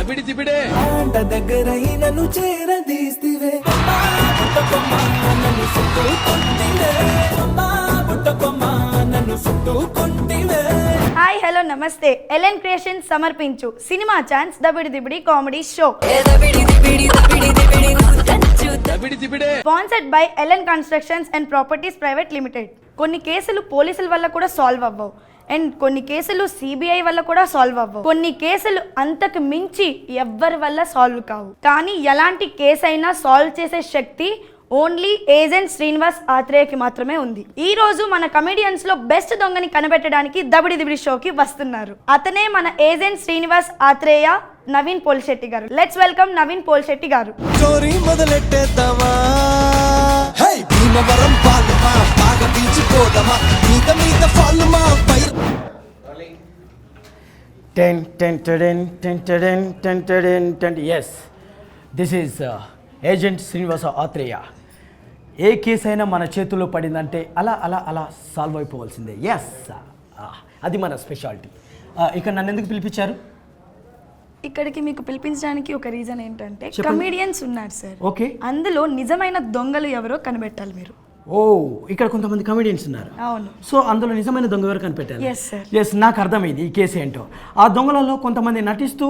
దబిడి దిబిడే అంట దగ్గరై నన్ను చేరదీస్తివే నన్ను చుట్టుకుంటివే పుట్టకొమ్మా నన్ను చుట్టుకుంటివే. హాయ్ హలో నమస్తే. ఎల్ఎన్ క్రియేషన్స్ సమర్పించు సినిమా ఛాన్స్ దబిడి దిబిడి కామెడీ షో దబిడి దిబిడే sponsored by L N constructions and properties private limited. కొన్ని కేసులు పోలీసుల వల్ల కూడా సాల్వ్ అవ్వవు అండ్ కొన్ని కేసులు సిబిఐ వల్ల కూడా సాల్వ్ అవ్వవు. కొన్ని కేసులు అంతకు మించి ఎవ్వరి వల్ల సాల్వ్ కావు. కానీ ఎలాంటి కేసు అయినా సాల్వ్ చేసే శక్తి ఓన్లీ ఏజెంట్ శ్రీనివాస్ ఆత్రేయకి మాత్రమే ఉంది. ఈ రోజు మన కమెడియన్స్ లో బెస్ట్ దొంగని కనిపెట్టడానికి దబిడి దిబిడి షోకి వస్తున్నారు. అతనే మన ఏజెంట్ శ్రీనివాస్ ఆత్రేయ, నవీన్ పోల్శెట్టి గారు. లెట్స్ వెల్కమ్ నవీన్ పోల్శెట్టి గారు. చోరీ మొదలెట్టేద్దామా హే భీమవరం పాలమా బాగా పీచిపోదమా మీద మీద ఫాలుమా పై Yes, this is agent Srinivasa Atreya. ఏ కేసు అయినా మన చేతుల్లో పడిందంటే అలా అలా అలా సాల్వ్ అయిపోవాల్సిందే. ఎస్, అది మన స్పెషాలిటీ. ఇక నన్ను ఎందుకు పిలిపించారు? ఇక్కడికి మీకు పిలిపించడానికి ఒక రీజన్ ఏంటంటే కమెడియన్స్ ఉన్నారు సార్. ఓకే, అందులో నిజమైన దొంగలు ఎవరో కనిపెట్టాలి మీరు. ఓ, ఇక్కడ కొంతమంది కమెడియన్స్ ఉన్నారు. అవును. సో అందులో నిజమైన దొంగ ఎవరు కనిపెట్టారు? Yes, sir. ఎస్, నాకు అర్థమైంది ఈ కేసు ఏంటో. ఆ దొంగలలో కొంతమంది నటిస్తూ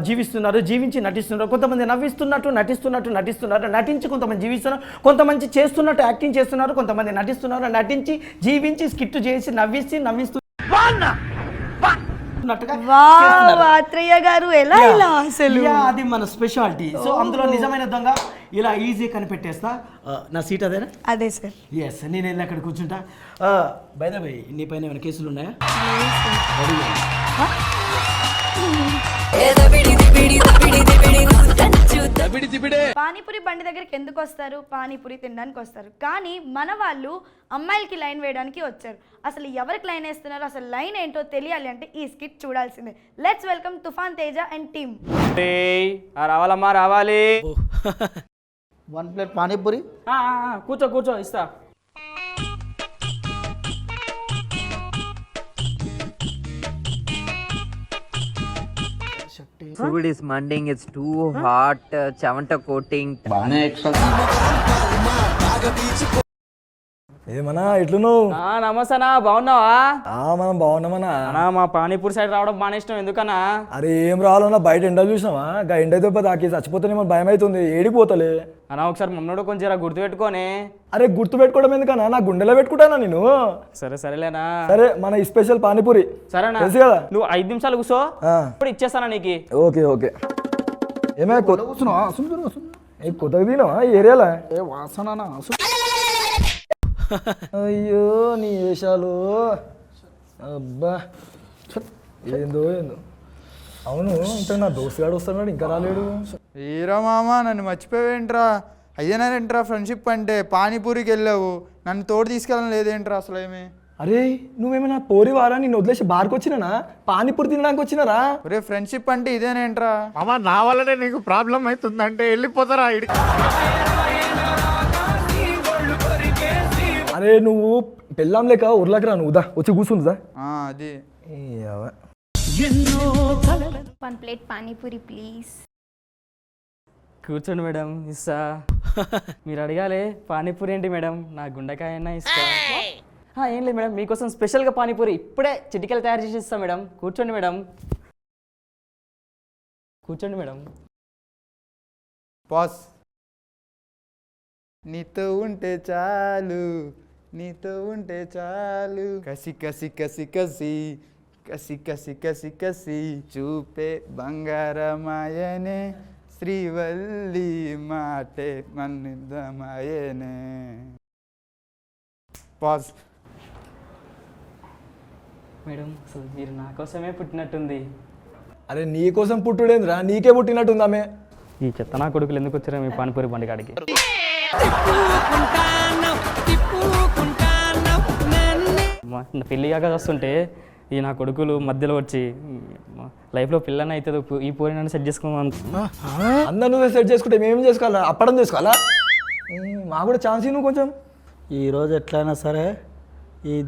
జీవిస్తున్నారు, జీవించి నటిస్తున్నారు. కొంతమంది నవ్విస్తున్నట్టు నటిస్తున్నారు, నటించి కొంతమంది జీవిస్తున్నారు. కొంతమంది చేస్తున్నట్టు యాక్టింగ్ చేస్తున్నారు. కొంతమంది నటిస్తున్నారు, నటించి జీవించి స్కిట్ చేసి నవ్విస్తూ ఆత్రేయ గారు ఎలా ఇలా అసలు అది మన స్పెషాలిటీ. సో అందులో నిజమైన దొంగ ఇలా ఈజీ కనిపెట్టేస్తా. నా సీట్ అదేనా? అదే సార్. ఎస్, నేను వెళ్ళి అక్కడ కూర్చుంటా. బై ద వే, నీ పైన ఏమైనా కేసులు ఉన్నాయా? దబిడి దిబిడే పానీపూరి బండి దగ్గరికి ఎందుకు వస్తారు? పానీపూరి తినడానికి వస్తారు. కానీ మన వాళ్ళు అమ్మాయిలకి లైన్ వేయడానికి వచ్చారు. అసలు ఎవరికి లైన్ వేస్తున్నారు, అసలు లైన్ ఏంటో తెలియాలి అంటే ఈ స్కిట్ చూడాల్సిందే. లెట్స్ వెల్కమ్ తుఫాన్ తేజ అండ్ టీమ్. రావాలమ్మా, రావాలి. 1 ప్లేట్ పానీపూరి. కూర్చో ఇస్తా. Food is munding, it's too hot, chavanta coating. ఏమన్నా ఎట్లున్నావు? నమస్తేనా, బాగున్నావా? మనం బాగున్నామన్నా. అన్నా మా పానీపూరి సైడ్ రావడం బాగా ఇష్టం, ఎందుకన్నా? అరే ఏం రావాలన్నా, బయట ఎండ చూసినావా? గా ఎండ అయితే తాకి చచ్చిపోతానేమో భయం అవుతుంది. ఏడిపోతలే అన్నా ఒకసారి మమ్మల్ని కొంచెం గుర్తు పెట్టుకోనే. అరే గుర్తు పెట్టుకోవడం ఎందుకన్నా, నా గుండెలో పెట్టుకుంటానా నేను. సరేలేనా? సరే, మన స్పెషల్ పానీపూరి సరేనా? తెలుసు కదా. నువ్వు 5 నిమిషాలు కూర్చో, ఇప్పుడు ఇచ్చేస్తానా నీకు. ఓకే. ఏమైనా కొత్త కూర్చున్నావా? కొత్తగా తినావా ఈ ఏరియాలో? ఏ వాసన. అయ్యో నీ వేషాలు, అబ్బా ఏందో. అవును, ఇంకా నా దోస్తుగాడు వస్తున్నాడు, ఇంకా రాలేడు. ఏరా మామ, నన్ను మర్చిపోయావేంట్రా? అయ్యనారేంట్రా ఫ్రెండ్షిప్ అంటే? పానీపూరికి వెళ్ళావు, నన్ను తోడు తీసుకెళ్ళడం లేదేంట్రా అసలు ఏమి? అరే నువ్వేమైనా పోరి వారా? నిన్ను వదిలేసి బార్కి వచ్చినానా? పానీపూరి తినడానికి వచ్చినారా? ఒరే ఫ్రెండ్షిప్ అంటే ఇదేనేంట్రా? అమ్మా, నా వల్లనే నీకు ప్రాబ్లం అవుతుందంటే వెళ్ళిపోతారా? అరే నువ్వు పెళ్ళాం లేక ఉర్లకరా, నువ్వు దా వచ్చి కూర్చుందా. అది 1 ప్లేట్ పానీపూరి ప్లీజ్. కూర్చోండి మేడం, ఇస్తా. మీరు అడగాలి పానీపూరి ఏంటి మేడం, నా గుండెకాయ అయినా ఇస్తా. ఏం లేదు మేడం, మీకోసం స్పెషల్గా పానీపూరి ఇప్పుడే చిటికెలు తయారు చేసి ఇస్తా మేడం. కూర్చోండి మేడం. బాస్, నీతో ఉంటే చాలు కసి చూపే బంగారమాయనే శ్రీవల్లి మాటే మన్నిద్దమాయనే. బాస్ మేడం, అసలు మీరు నా కోసమే పుట్టినట్టుంది. అరే నీ కోసం పుట్టుడేంద్రా, నీకే పుట్టినట్టుందామే. ఈ చెత్త నా కొడుకులు ఎందుకు వచ్చారా మీ పానీపూరి బండి కాడికి? పెళ్ళి కాక వస్తుంటే ఈ నా కొడుకులు మధ్యలో వచ్చి లైఫ్లో పిల్లనే అవుతుంది, ఈ పూరి నన్ను సెట్ చేసుకోమని. అందరు నువ్వే సెట్ చేసుకుంటే మేమేం చేసుకోవాలా? అప్పడం చేసుకోవాలా? మాకు కూడా ఛాన్స్ నువ్వు కొంచెం. ఈరోజు ఎట్లయినా సరే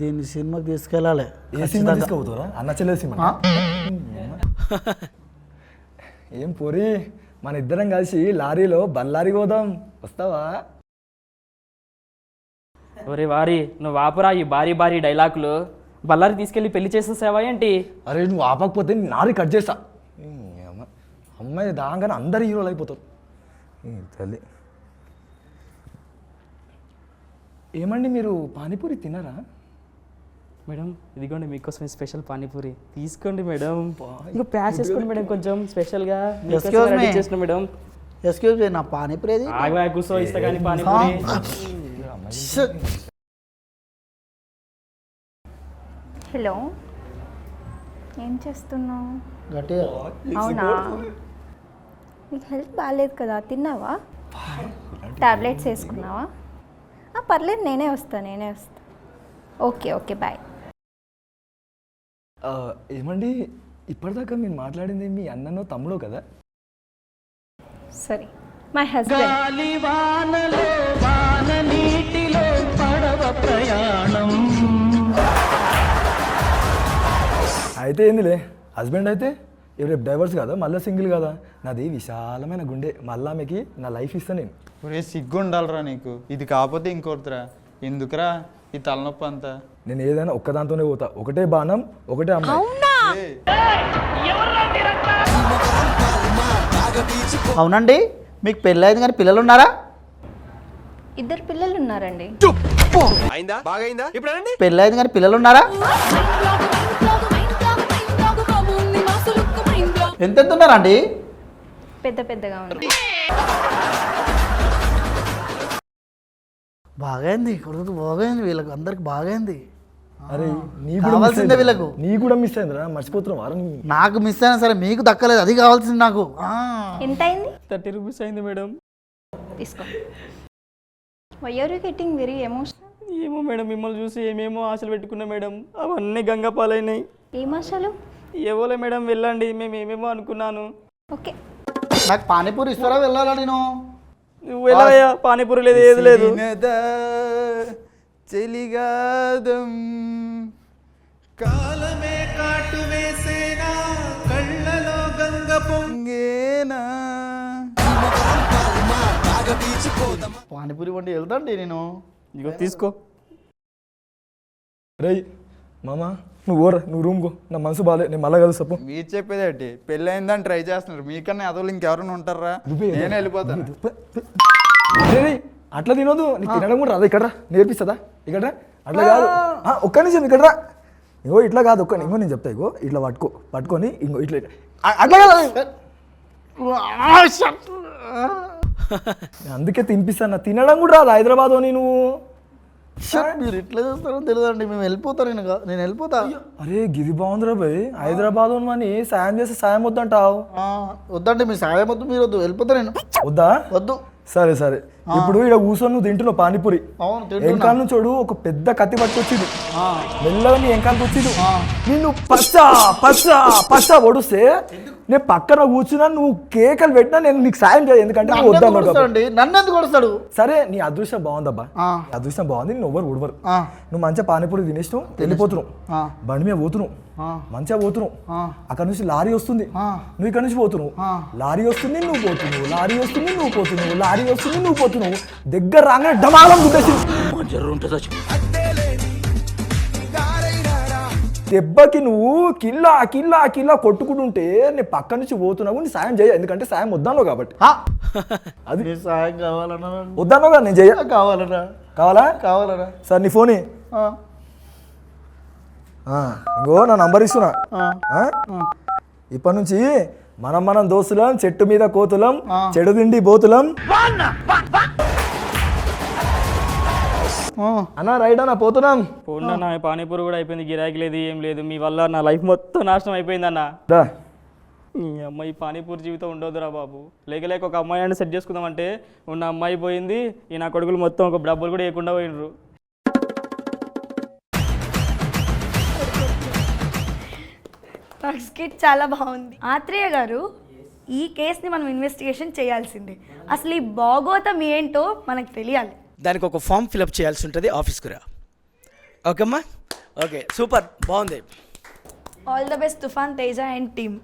దీన్ని సినిమాకి తీసుకెళ్ళాలి. ఏ సినిమా తీసుకుపోతారా? అన్న చెల్లె సినిమా. ఏం పోరి, మన ఇద్దరం కలిసి లారీలో బళ్ళారి పోదాం, వస్తావా? ఒరే వారి నువ్వు ఆపురా ఈ భారీ భారీ డైలాగులు. బళ్ళారి తీసుకెళ్ళి పెళ్లి చేసేసావా ఏంటి? అరే నువ్వు ఆపకపోతే నారి కట్ చేస్తా. అమ్మాయి దాగానే అందరు హీరోలు అయిపోతారు. తల్లి ఏమండి మీరు పానీపూరి తిన్నారా? మేడం ఇదిగోండి మీకోసం స్పెషల్ పానీపూరి తీసుకోండి మేడం. ఇంకా ప్యాక్ చేసుకోండి మేడం కొంచెం స్పెషల్గా రెడీ చేసిన మేడం. ఎక్స్క్యూజ్ మీ, నా పానీపూరి ఏది? ఆగా కూర్చో ఇస్తా కానీ పానీపూరి. హలో, ఏం చేస్తున్నావు? గట్టిగా అవునా, నీకు హెల్త్ బాగాలేదు కదా, తిన్నావా? టాబ్లెట్స్ వేసుకున్నావా? పర్లేదు, నేనే వస్తా. Okay okay, bye. ఏమండి ఇప్పటిదాకా మీరు మాట్లాడింది మీ అన్ననో తమ్ముడో కదా? సరే, మై హస్బెండ్. అయితే ఏందిలే, హస్బెండ్ అయితే రేపు డైవర్స్ కదా, మళ్ళీ సింగిల్ కదా. నాది విశాలమైన గుండె, మళ్ళీ ఆమెకి నా లైఫ్ ఇస్తా నేను. ఒరే సిగ్గు ఉండాలిరా నీకు, ఇది కాకపోతే ఇంకోటిరా. ఎందుకురా ఈ తలనొప్పి అంతా? నేను ఏదైనా ఒక్కదాంతోనే పోతా, ఒకటే బాణం, ఒకటే అమ్మాయి. అవునండి, మీకు పెళ్ళయింది కానీ పిల్లలు ఉన్నారా? 2 పిల్లలు ఉన్నారండి. పెళ్ళయింది కానీ పిల్లలు ఉన్నారా? ఎంత ఉన్నారండి? పెద్దగా ఉంది. బాగైంది కొడుకు, బాగైంది, వీళ్ళకి అందరికి బాగైంది. అరే కావాల్సిందే వీళ్ళకు. నీ కూడా మిస్ అయిందిరా, మర్చిపోతున్నావు వారం. నాకు మిస్ అయినా సరే మీకు దక్కలేదు, అది కావాల్సింది నాకు. ఎంత అయింది? 30 రూపీస్ అయింది మేడం. తీసుకో. Why are you getting very emotional? ఏమో మేడం, మిమ్మల్ని చూసి ఏమేమో ఆశలు పెట్టుకున్నా మేడం, అవన్నీ గంగ పాలైనాయి. ఏం ఆశలు? ఏవోలే మేడం, వెళ్ళండి, మేము ఏమేమో అనుకున్నాను. ఓకే, నాకు పానీపూరి ఇస్తారా? వెళ్ళాలా నేను? నువ్వు వెళ్ళాయా? పానీపూరి లేదు, ఏది లేదు. చెలిగాదం కాలమే కాటు వేసేనా, కళ్ళలో గంగ పొంగేనా. పానీపూరి వండి వెళ్తాండి నేను. ఇగో తీసుకో. రే మామా, నువ్వు ఓరా, నువ్వు రూమ్కో, నా మనసు బాగాలే, నేను మళ్ళా కలుస్తాపు. మీరు చెప్పేదేంటి? పెళ్ళి అయిందని ట్రై చేస్తున్నారు, మీకన్నా అదోళ్ళు ఇంకెవరైనా ఉంటారా? నేను వెళ్ళిపోతాను. అట్లా తినొద్దు, నీకు తినడం కూడా రాదా? ఇక్కడ నేర్పిస్తుందా? ఇక్కడ అట్లా కాదు, ఒక్క నిమిషం ఇక్కడ రా. ఇగో ఇట్లా కాదు, ఇంకో నేను చెప్తా. ఇగో ఇట్లా పట్టుకొని ఇంకో ఇట్లా అట్లా కాదు. అందుకే తినిపిస్తాను, తినడం కూడా రాదు హైదరాబాద్ అని నువ్వు. మీరు ఎట్లా చేస్తారో తెలియదండి, మేము వెళ్ళిపోతాను. నేను వెళ్ళిపోతా. అరే గిరి బాగుందిరా భయ్, హైదరాబాద్ అని సాయం చేస్తే సాయం వద్దంటావు. వద్దండి, మీ సాయం వద్దు, మీరు వద్దు, వెళ్ళిపోతా నేను. వద్దా? వద్దు. సరే సరే, ఇప్పుడు ఇక్కడ కూర్చొని నువ్వు తింటున్నావు పానీపూరి. వెనకాల నుంచి చూడు ఒక పెద్ద కత్తి పట్టుకొచ్చింది, మెల్లగా నీ వెనకాలకు వచ్చింది. నిన్ను పచ్చ ఒడిస్తే నేను పక్కన కూర్చున్నా, నువ్వు కేకలు పెట్టినా నేను నీకు సాయం చేయాలి, ఎందుకంటే నన్ను ఎందుకు కొడుస్తాడు? సరే నీ అదృష్టం బాగుందబ్బా, అదృష్టం బాగుంది, నేను ఎవరు ఉడవరు. నువ్వు మంచిగా పానీపూరి తినేసినావు, వెళ్ళిపోతున్నావు, బండి మీద పోతున్నావు, మంచిగా పోతున్నావు. అక్కడ నుంచి లారీ వస్తుంది, నువ్వు ఇక్కడ నుంచి పోతున్నావు, లారీ వస్తుంది నువ్వు పోతున్నావు, లారీ వస్తుంది నువ్వు పోతున్నావు, లారీ వస్తుంది నువ్వు పోతున్నావు. దగ్గర రాగానే డమాలం గుద్దేసి దెబ్బకి నువ్వు కిల్లా కొట్టుకుంటుంటే నేను పక్క నుంచి పోతున్నావు, నీ సాయం చేయ, ఎందుకంటే సాయం వద్దాను కాబట్టి. అది సాయం కావాలన్నా వద్దాను కదా, నేను చేయ. కావాలరా సార్ నీ ఫోన్ ఇంకో నా నంబర్ ఇస్తున్నా. ఇప్పటి నుంచి మనం దోస్తులం, చెట్టు మీద కోతులం, చెడు తిండి బోతులం. అన్నా రైట్ అన్న, పోతున్నాం. పోన్నా, పానీపూరి కూడా అయిపోయింది, గిరాకీ లేదు, ఏం లేదు. మీ వల్ల నా లైఫ్ మొత్తం నాశనం అయిపోయింది అన్న. ఈ అమ్మాయి పానీపూరి జీవితం ఉండొద్దురా బాబు. లేక ఒక అమ్మాయి సెట్ చేసుకుందామంటే ఉన్న అమ్మాయి పోయింది, ఈ నా కొడుకులు మొత్తం ఒక డబ్బులు కూడా వేయకుండా పోయినరు. స్కిట్ చాలా బాగుంది. ఆత్రేయ గారు, ఈ కేసుని మనం ఇన్వెస్టిగేషన్ చేయాల్సిందే. అసలు ఈ భాగోతం ఏంటో మనకు తెలియాలి. దానికి ఒక ఫామ్ ఫిలప్ చేయాల్సి ఉంటుంది, ఆఫీస్కి రా. ఓకే అమ్మా, ఓకే, సూపర్, బాగుంది. ఆల్ ద బెస్ట్ తుఫాన్, తేజ అండ్ టీమ్.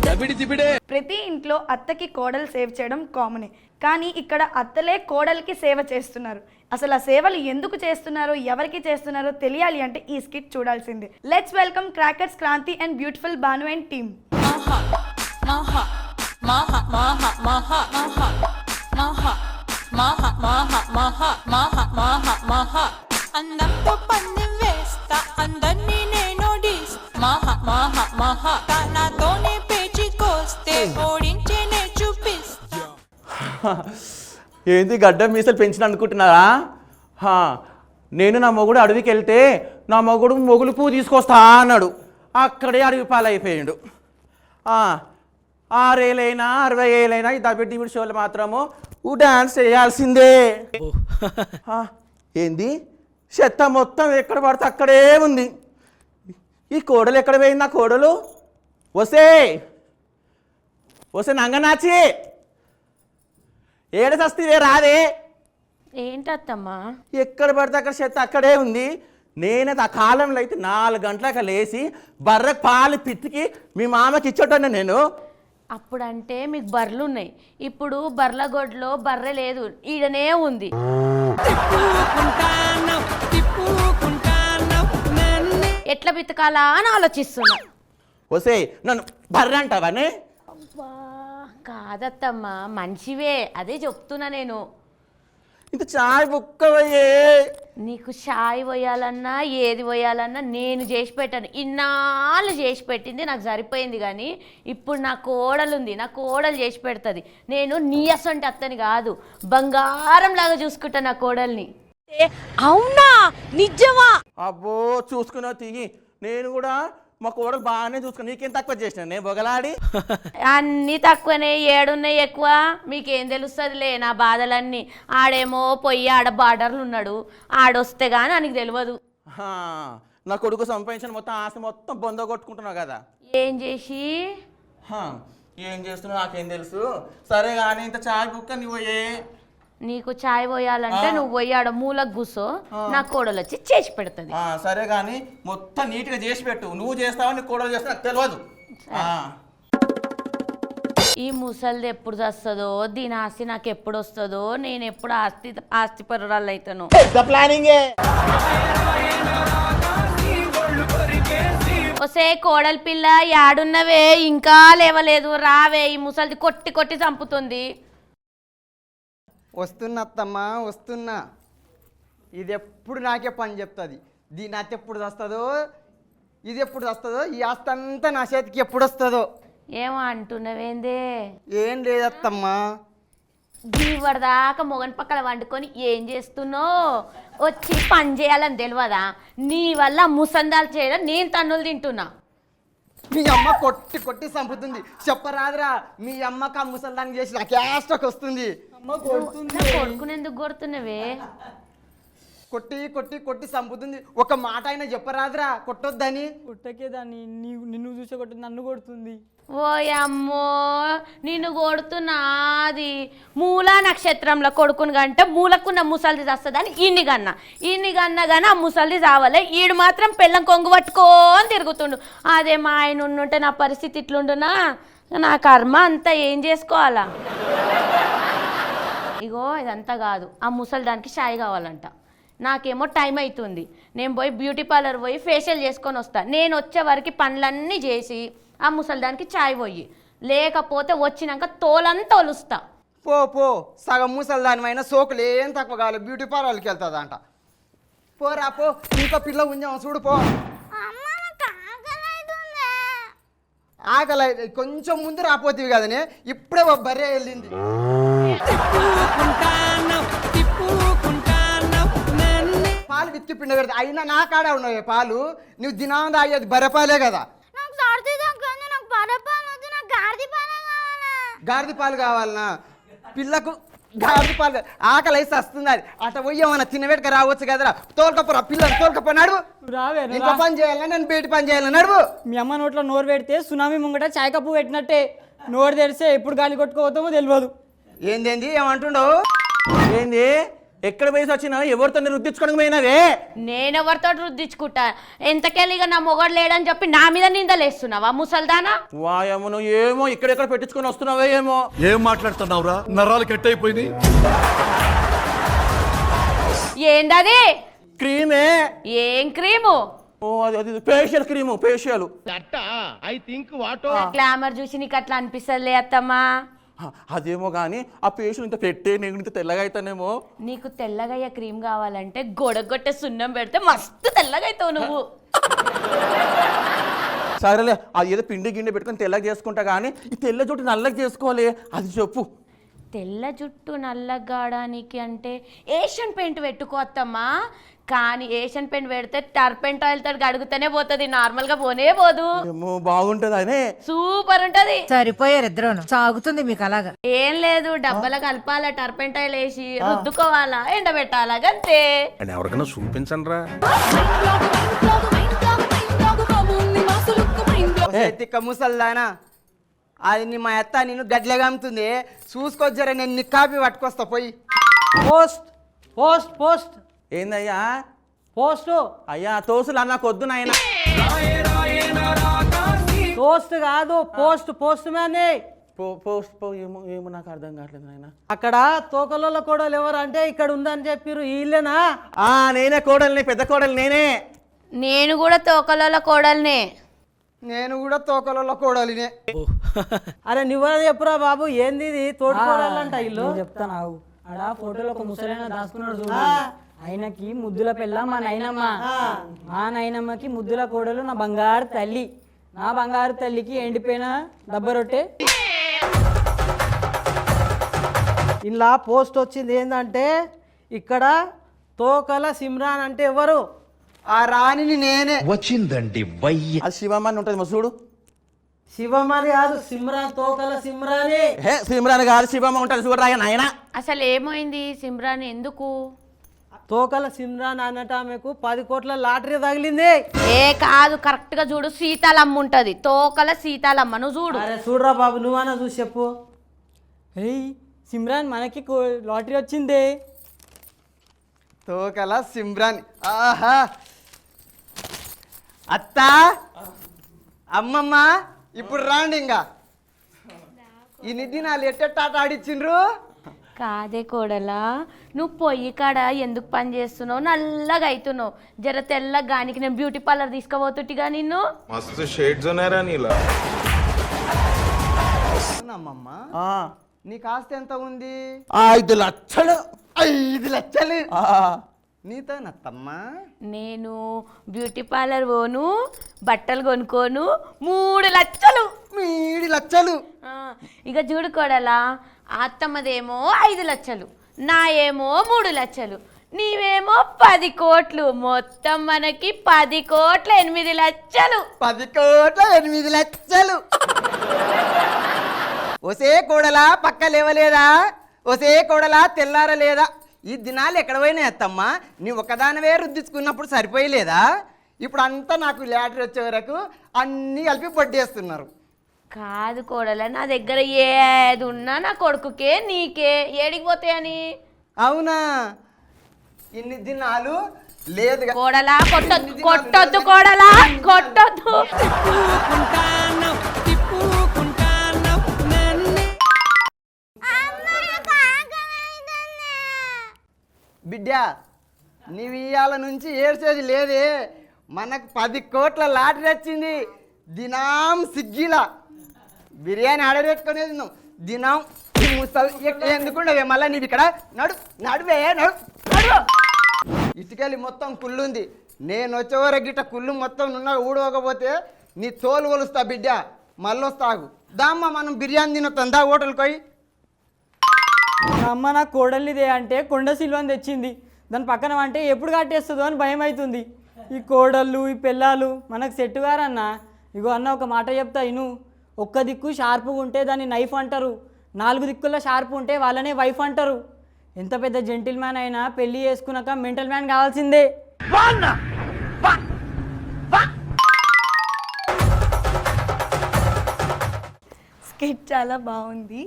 దబిడి దిబిడే ప్రతి ఇంట్లో అత్తకి కోడలు సేవ్ చేయడం కామనే, కానీ ఇక్కడ అత్తలే కోడలికి సేవ చేస్తున్నారు. అసలు ఆ సేవలు ఎందుకు చేస్తున్నారో, ఎవరికి చేస్తున్నారో తెలియాలి అంటే ఈ స్కిట్ చూడాల్సిందే. Let's welcome crackers Kranti and beautiful Banu and team. అందంతో పందెం వేస్తా అందరినీ నేను డీస్ మహా మహా మహా నాతోనే పేచికొస్తే ఓడించేనే చూపిస్తా. ఏంది గడ్డ మీసలు పెంచిన అనుకుంటున్నారా? నేను నా మొగుడు అడవికి వెళ్తే నా మొగుడు మొగులు పువ్వు తీసుకొస్తా అన్నాడు. అక్కడే అడవి పాలైపోయాడు. 6 ఏళ్ళైనా 60 ఏళ్ళైనా ఈ దబిడి దిబిడి షోలు మాత్రము డాన్స్ చేయాల్సిందే. ఏంది చెత్త మొత్తం ఎక్కడ పడితే అక్కడే ఉంది. ఈ కోడలు ఎక్కడ పోయింది? నా కోడలు వసే వసే నంగనాచి ఏడ సస్తివే రాదే. ఏంటత్తమ్మా? ఎక్కడ పడితే అక్కడ చెత్త అక్కడే ఉంది. నేనైతే ఆ కాలంలో అయితే 4 గంటలకు లేచి బర్రెకు పాలు పితికి మీ మామకి ఇచ్చేటోనే నేను. అప్పుడంటే మీకు బర్రెలు ఉన్నాయి, ఇప్పుడు బర్రెల గొడ్లో బర్రె లేదు, ఈడనే ఉంది. ఎట్లా బితకాలా అని ఆలోచిస్తున్నా. వసే నన్ను బర్రె అంటావానే? కాదత్తమ్మా, మనిషివే, అదే చెప్తున్నా నేను. ఇంత చాయ్ బుక్కవయ్యే. నీకు చాయ్ పోయాలన్నా ఏది పోయాలన్నా నేను చేసి పెట్టాను. ఇన్నాళ్ళు చేసి పెట్టింది నాకు సరిపోయింది, కానీ ఇప్పుడు నా కోడలు ఉంది, నా కోడలు చేసి పెడుతుంది. నేను నీ అసంటి అత్తని కాదు, బంగారం లాగా చూసుకుంటా నా కోడల్ని. అవునా? నిజమా? అబ్బో చూసుకున్నావు తిగి. నేను కూడా మా కోడలు బాగానే చూసుకున్నా. నీకేం తక్కువ చేసిన నేను బొగలాడి? అన్నీ తక్కువనే, ఏడున్నాయి ఎక్కువ? మీకేం తెలుస్తుందిలే నా బాధలన్నీ. ఆడేమో పోయి ఆడ బార్డర్లు ఉన్నాడు, ఆడొస్తే కానీ ఆయనకి తెలియదు. నా కొడుకు సంపాదించిన మొత్తం ఆస్తి మొత్తం బొంద కొట్టుకుంటున్నావు కదా. ఏం చేసి ఏం చేస్తున్నావు నాకేం తెలుసు. సరే కానీ ఇంత చాయ్ బుక్క నువ్వు నీకు చాయ్ పోయాలంటే నువ్వు పోయి ఆడ మూలకు కూసో, నా కోడలు వచ్చి చేసి పెడుతుంది. సరే కానీ మొత్తం నీట్గా చేసి పెట్టు. నువ్వు చేస్తావా నీ కోడలు చేస్తా నాకు తెలియదు. ఈ ముసలిది ఎప్పుడు వస్తుందో, దీని ఆస్తి నాకు ఎప్పుడు వస్తుందో, నేను ఎప్పుడు ఆస్తి పరురాలు అవుతాను. వసే కోడలి పిల్ల యాడున్నవే? ఇంకా లేవలేదు, రావే. ఈ ముసలిది కొట్టి కొట్టి చంపుతుంది. వస్తున్నా అత్తమ్మా, వస్తున్నా. ఇది ఎప్పుడు నాకే పని చెప్తుంది. దీని అత్త ఎప్పుడు వస్తుందో, ఇది ఎప్పుడు వస్తుందో, ఈ ఆస్తి అంతా నా చేతికి ఎప్పుడు వస్తుందో. ఏమో అంటున్నావేందే? ఏం లేదత్తమ్మా. దీవరదాకా మొగన్ పక్కన వండుకొని ఏం చేస్తున్నావు? వచ్చి పని చేయాలని తెలియదా? నీ వల్ల ముసందాలు చేయడం నేను తన్నులు తింటున్నా. మీ అమ్మ కొట్టి కొట్టి చంపుతుంది. చెప్పరాదురా, మీ అమ్మకు ఆ ముసల్దానికి చేసి నాకు యాస్టక్ వస్తుంది. కొడుకుని ఎందుకు కొడుతున్నావే? కొట్టి కొట్టి కొట్టి చంపుతుంది. ఒక మాట అయినా చెప్పరాదురా కొట్టొద్దని. కొట్టకే దాన్ని, నిన్ను చూసే కొట్టి నన్ను కొడుతుంది. ఓయమ్మో, నిన్ను కొడుతున్నా. అది మూలా నక్షత్రంలో కొడుకుని కంటే మూలకున్న ముసలిది వస్తుందని ఇన్ని కన్నా కానీ ఆ ముసలిది చావలే. ఈడు మాత్రం పెళ్ళం కొంగు పట్టుకొని తిరుగుతుండు. అదే మా ఆయన ఉండుంటే నా పరిస్థితి ఇట్లుండునా? నా కర్మ అంతా ఏం చేసుకోవాలా? ఇగో ఇదంతా కాదు, ఆ ముసలి దానికి చాయ్ కావాలంట. నాకేమో టైం అవుతుంది, నేను పోయి బ్యూటీ పార్లర్ పోయి ఫేషియల్ చేసుకొని వస్తాను. నేను వచ్చే వరకు పనులన్నీ చేసి ఆ ముసలిదానికి చాయ్ పోయి, లేకపోతే వచ్చినాక తోలంతా ఒలుస్తా. పో పో, సగం ముసలిదానిమైనా సోకులు ఏం తక్కువ కావాలి, బ్యూటీ పార్లర్కి వెళ్తుందంట. పోరా పో, ఇంకో పిల్ల ఉందాం చూడు పో. ఆకలి కొంచెం ముందు రాపోతివి కదనే, ఇప్పుడే బర్రె వెళ్ళింది. పాలు విత్తి పిండ పెడతా అయినా నా కాడే ఉన్నావే పాలు. నువ్వు దినాంద అయ్యేది బర్రెపాలే కదా. గాడిద పాలు కావాలనా పిల్లకు? గాడిద పాలు ఆకలి అయితే వస్తుంది. అది అట్లా పోయి ఏమన్నా తినబెట్టుక రావచ్చు కదరా. తోలుకపోరా పిల్లలు, తోలుకపో. నడువు. ఇంకో పని చేయాలన్నా నేను బయట పని చేయాలి. నడువు. మీ అమ్మ నోట్లో నోరు పెడితే సునామీ ముంగట చాయ్ కప్పు పెట్టినట్టే. నోరు తెరిస్తే ఎప్పుడు గాలి కొట్టుకోవతామో తెలియదు. ఏందేంది ఏమంటుండవు? ఏంది ఎక్కడ వయసు వచ్చినా ఎవరితో రుద్దించుకోవడం పోయినవే? నేనెవరితో రుద్దించుకుంటా? ఎంతకెళ్ళిగా నా మొగడు లేడని చెప్పి నా మీద నిందలేస్తున్నావా ముసల్దానా? వాయమ్మను ఏమో ఇక్కడెక్కడ పెట్టించుకొని వస్తున్నావే ఏమో. ఏం మాట్లాడుతున్నావురా? నరాలు కట్ అయిపోయింది. ఏందది? క్రీమే. ఏం క్రీము? ఓ అది ఫేషియల్ క్రీము, ఫేషియల్. గ్లామర్ చూసి నీకు అట్లా అనిపిస్తలే అత్తమ్మా? అదేమో కానీ ఆ ఫేషియల్ ఇంత పెట్టే నేను ఇంత తెల్లగా అవుతానేమో. నీకు తెల్లగయ్య క్రీమ్ కావాలంటే గొడగొట్టే సున్నం పెడితే మస్తు తెల్లగా అవుతావు నువ్వు. సరేలే, అది ఏదో పిండి గిండి పెట్టుకొని తెల్లగా చేసుకుంటా కానీ ఈ తెల్ల జుట్టు నల్లగా చేసుకోవాలి, అది చెప్పు. తెల్ల జుట్టు నల్లగాడానికి అంటే ఏషియన్ పెయింట్ పెట్టుకో అత్తమ్మా. కానీ ఏషియన్ పెయింట్ పెడితే టర్పెంట్ ఆయిల్ తోటి కడుగుతూనే పోతుంది, నార్మల్ గా పోనే పోదు. ఏమో బాగుంటుంది అనే. సూపర్ ఉంటది. సరిపోయారు ఇద్దరు, సాగుతుంది మీకు అలాగా. ఏం లేదు, డబ్బల కలపాల, టర్పెంట్ ఆయిల్ వేసి రుద్దుకోవాలా, ఎండబెట్టాలా, గంతే. ఎవరికైనా చూపించండి రా. తిక్క ముసల్దానా, అది నీ మా అత్త నిన్ను గడ్లగా అమ్ముతుంది, చూసుకొచ్చారా? నేను నీ కాపీ పట్టుకొస్తా పోయి. Post post post. ఏందయ్యా పోస్ట్? అయ్యా తోసులు అన్న కొద్దు నాయన. పోస్ట్ కాదు, పోస్ట్. Post man. పోస్ట్ ఏమో ఏమో నాకు అర్థం కావట్లేదు నాయన. అక్కడ తోకలలో కోడలు ఎవరు అంటే ఇక్కడ ఉందని చెప్పిర్రు, వీళ్ళేనా? నేనే కోడల్ని, పెద్ద కోడలు నేనే. నేను కూడా తోకల కోడల్నే. నేను కూడా తోకలలో కోడలినే. అరే నువ్వే చెప్పురా బాబు, ఏంది ఇది? తోడుకోవాలంట ఇల్లు. చెప్తాను ఆగు. ఆడ ఫోటోలో ఒక ముసలైన దాచుకున్నాడు చూడు, ఆయనకి ముద్దుల పిల్ల మా నాయనమ్మ. మా నాయనమ్మకి ముద్దుల కోడలు నా బంగారు తల్లి. నా బంగారు తల్లికి ఎండిపోయిన దబ్బరొట్టె. ఇలా పోస్ట్ వచ్చింది ఏంటంటే ఇక్కడ తోకల సిమ్రాన్ అంటే ఎవరు? ఆ రాణిని నేనే. వచ్చిందండి వయ్య. అది శివమ్మ ఉంటుంది మసూడు. శివమని కాదు, సిమ్రాన్, తోకల సిమ్రానే. సిమ్రాన్ కాదు, శివమ్మ ఉంటుంది చూడరా నాయన. అసలు ఏమైంది సిమ్రాన్? ఎందుకు? తోకల సిమ్రాన్ అన్నట్టు ఆమెకు 10 కోట్ల లాటరీ తగిలింది. ఏ కాదు, కరెక్ట్ గా చూడు, సీతాలమ్మ ఉంటది, తోకల సీతాలమ్మ. నువ్వు చూడు. అరే చూడరా బాబు, నువ్వన్నా చూసి చెప్పు. ఏయ్ సిమ్రాన్, మనకి లాటరీ వచ్చింది. తోకల సిమ్రాన్. ఆహా, అత్త అమ్మమ్మ ఇప్పుడు రాండి. ఇంకా ఇన్ని దినాలు ఎట్టెట్టాట ఆడిచ్చిండ్రు. కాదే కోడలా, నువ్వు పొయ్యి కాడ ఎందుకు పని చేస్తున్నావు? నల్లగా అవుతున్నావు. జర తెల్లగా గానికి నేను బ్యూటీ పార్లర్ తీసుకుపోతుంటిగా నిన్ను. మస్తు షేడ్స్ ఉన్నారా నీలా? అమ్మమ్మ, నీ కాస్ట్ ఎంత ఉంది? 5 లక్షలు. 5 లక్షలు నీతో నత్తమ్మా. నేను బ్యూటీ పార్లర్ పోను, బట్టలు కొనుక్కోను, 3 లక్షలు. 3 లక్షలు. ఇక చూడు కోడలా, అత్తమ్మదేమో 5 లక్షలు, నా ఏమో 3 లక్షలు, నీవేమో 10 కోట్లు. మొత్తం మనకి 10 కోట్ల 8 లక్షలు. 10 కోట్ల 8 లక్షలు. ఒసే కోడలా పక్క లేవలేదా? ఒసే కోడలా తెల్లారలేదా? ఈ దినాలు ఎక్కడ పోయినా అత్తమ్మా? నీ ఒకదానివే రుద్దించుకున్నప్పుడు సరిపోయలేదా? ఇప్పుడు అంతా నాకు లాటరీ వచ్చే వరకు అన్నీ కలిపి పడ్డేస్తున్నారు. కాదు కోడల, నా దగ్గర ఏది ఉన్నా నా కొడుకుకే నీకే, ఏడికి పోతాయని. అవునా? ఇన్ని దినాలు లేదు కోడలా, కొట్టొద్దు కొట్టొద్దు కోడలా, కొట్టొద్దు. బిడ్డ, నీవు ఇవాళ నుంచి ఏడ్చేది లేదే. మనకు 10 కోట్ల లాటరీ వచ్చింది. దినం సిగ్గిలా బిర్యానీ ఆర్డర్ పెట్టుకునే తిన్నాం. దినం ముసలి ఎందుకుండవే మళ్ళీ నీవు ఇక్కడ నడువే నడు. ఇటుకెళ్ళి మొత్తం కుళ్ళుంది. నేను వచ్చేవరకు గిట్ట కుళ్ళు మొత్తం నున్న ఊడవకపోతే నీ తోలు కొలుస్తా బిడ్డ. మళ్ళీ వస్తాగు దామ్మ, మనం బిర్యానీ తినొద్దాం దా హోటల్కి పోయి. అమ్మ నా కోడలిదే అంటే కొండ సిల్వని తెచ్చింది, దాని పక్కన అంటే ఎప్పుడు కట్టేస్తుందో అని భయం అవుతుంది. ఈ కోడళ్ళు ఈ పిల్లలు మనకు సెట్ గారన్నా. ఇగో అన్న ఒక మాట చెప్తా ఇను, ఒక్క దిక్కు షార్ప్గా ఉంటే దాన్ని నైఫ్ అంటారు, 4 దిక్కుల్లో షార్ప్ ఉంటే వాళ్ళనే వైఫ్ అంటారు. ఎంత పెద్ద జెంటిల్ మ్యాన్ అయినా పెళ్లి చేసుకున్నాక మెంటల్ మ్యాన్ కావాల్సిందే. స్కిట్ చాలా బాగుంది.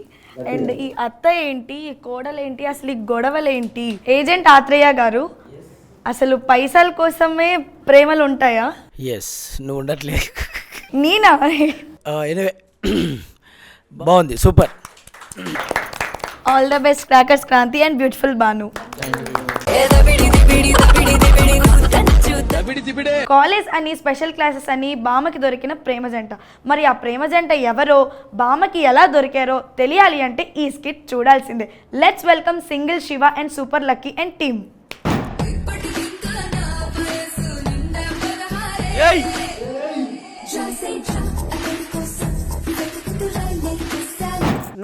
అండ్ ఈ అత్త ఏంటి, ఈ కోడలేంటి, అసలు ఈ గొడవలేంటి? ఏజెంట్ ఆత్రేయ గారు, అసలు పైసల కోసమే ప్రేమలు ఉంటాయా? ఎస్, నువ్వు ఉండట్లే. నేనా? ఎనివే బాగుంది, super. All the best crackers Kranti and beautiful Banu. దబిడి దిబిడే. కాలేజ్ అని స్పెషల్ క్లాసెస్ అని బామకి దొరికిన ప్రేమ జంట. మరి ఆ ప్రేమ జంట ఎవరో, బామకి ఎలా దొరికారో తెలియాలి అంటే ఈ స్కిట్ చూడాల్సిందే. Let's welcome single Shiva and super lucky and team.